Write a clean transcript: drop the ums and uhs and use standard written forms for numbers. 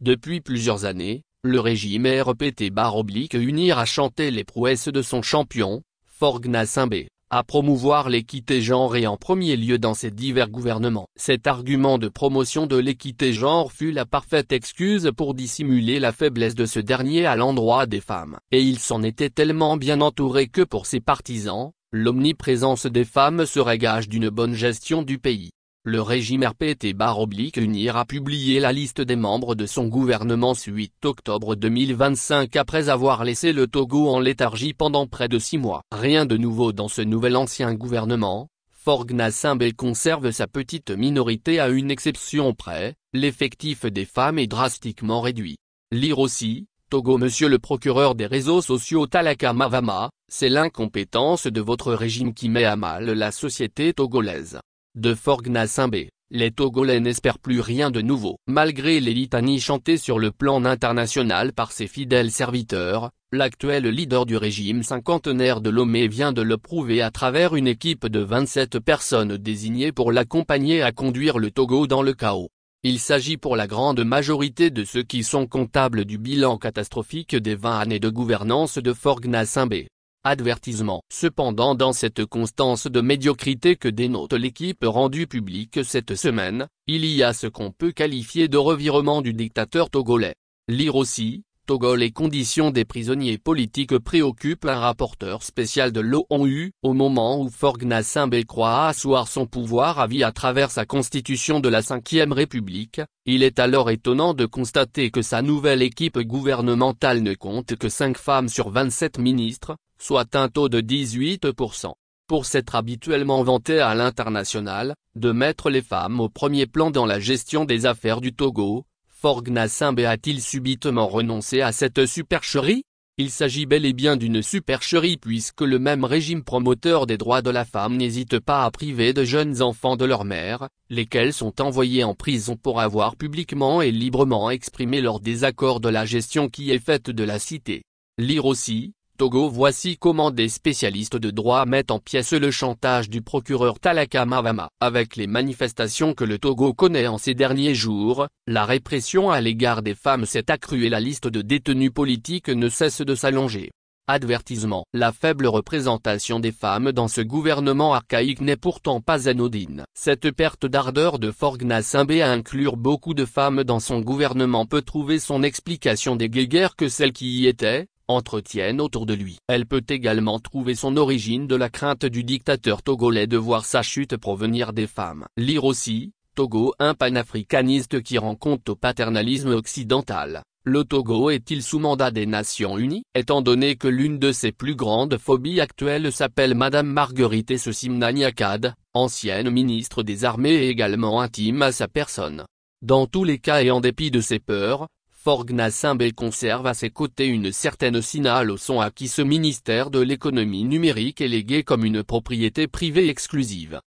Depuis plusieurs années, le régime est répété/unir à chanter les prouesses de son champion, Faure Gnassingbé, à promouvoir l'équité genre et en premier lieu dans ses divers gouvernements. Cet argument de promotion de l'équité genre fut la parfaite excuse pour dissimuler la faiblesse de ce dernier à l'endroit des femmes. Et il s'en était tellement bien entouré que pour ses partisans, l'omniprésence des femmes serait gage d'une bonne gestion du pays. Le régime rpt/unir a publié la liste des membres de son gouvernement 8 octobre 2025 après avoir laissé le Togo en léthargie pendant près de 6 mois. Rien de nouveau dans ce nouvel ancien gouvernement, Faure Gnassingbé conserve sa petite minorité à une exception près, l'effectif des femmes est drastiquement réduit. Lire aussi, Togo. Monsieur le procureur des réseaux sociaux Talaka Mavama, c'est l'incompétence de votre régime qui met à mal la société togolaise. De Faure Gnassingbé, les Togolais n'espèrent plus rien de nouveau. Malgré les litanies chantées sur le plan international par ses fidèles serviteurs, l'actuel leader du régime cinquantenaire de Lomé vient de le prouver à travers une équipe de 27 personnes désignées pour l'accompagner à conduire le Togo dans le chaos. Il s'agit pour la grande majorité de ceux qui sont comptables du bilan catastrophique des 20 années de gouvernance de Faure Gnassingbé. Avertissement. Cependant, dans cette constance de médiocrité que dénote l'équipe rendue publique cette semaine, il y a ce qu'on peut qualifier de revirement du dictateur togolais. Lire aussi, Togo. Les conditions des prisonniers politiques préoccupent un rapporteur spécial de l'ONU, au moment où Faure Gnassingbé croit asseoir son pouvoir à vie à travers sa constitution de la 5e République, il est alors étonnant de constater que sa nouvelle équipe gouvernementale ne compte que 5 femmes sur 27 ministres, soit un taux de 18%. Pour s'être habituellement vanté à l'international, de mettre les femmes au premier plan dans la gestion des affaires du Togo, Faure Gnassingbé a-t-il subitement renoncé à cette supercherie? Il s'agit bel et bien d'une supercherie puisque le même régime promoteur des droits de la femme n'hésite pas à priver de jeunes enfants de leur mère, lesquels sont envoyés en prison pour avoir publiquement et librement exprimé leur désaccord de la gestion qui est faite de la cité. Lire aussi, Togo. Voici comment des spécialistes de droit mettent en pièces le chantage du procureur Talaka Mavama. Avec les manifestations que le Togo connaît en ces derniers jours, la répression à l'égard des femmes s'est accrue et la liste de détenus politiques ne cesse de s'allonger. Avertissement. La faible représentation des femmes dans ce gouvernement archaïque n'est pourtant pas anodine. Cette perte d'ardeur de Faure Gnassingbé à inclure beaucoup de femmes dans son gouvernement peut trouver son explication des guéguerres que celles qui y étaient entretiennent autour de lui. Elle peut également trouver son origine de la crainte du dictateur togolais de voir sa chute provenir des femmes. Lire aussi, Togo. Un panafricaniste qui rend compte au paternalisme occidental. Le Togo est-il sous mandat des Nations Unies? Étant donné que l'une de ses plus grandes phobies actuelles s'appelle Madame Marguerite Essosimna Nyakad, ancienne ministre des Armées et également intime à sa personne. Dans tous les cas et en dépit de ses peurs, Faure Gnassingbé conserve à ses côtés une certaine Sina Lawson à qui ce ministère de l'économie numérique est légué comme une propriété privée exclusive.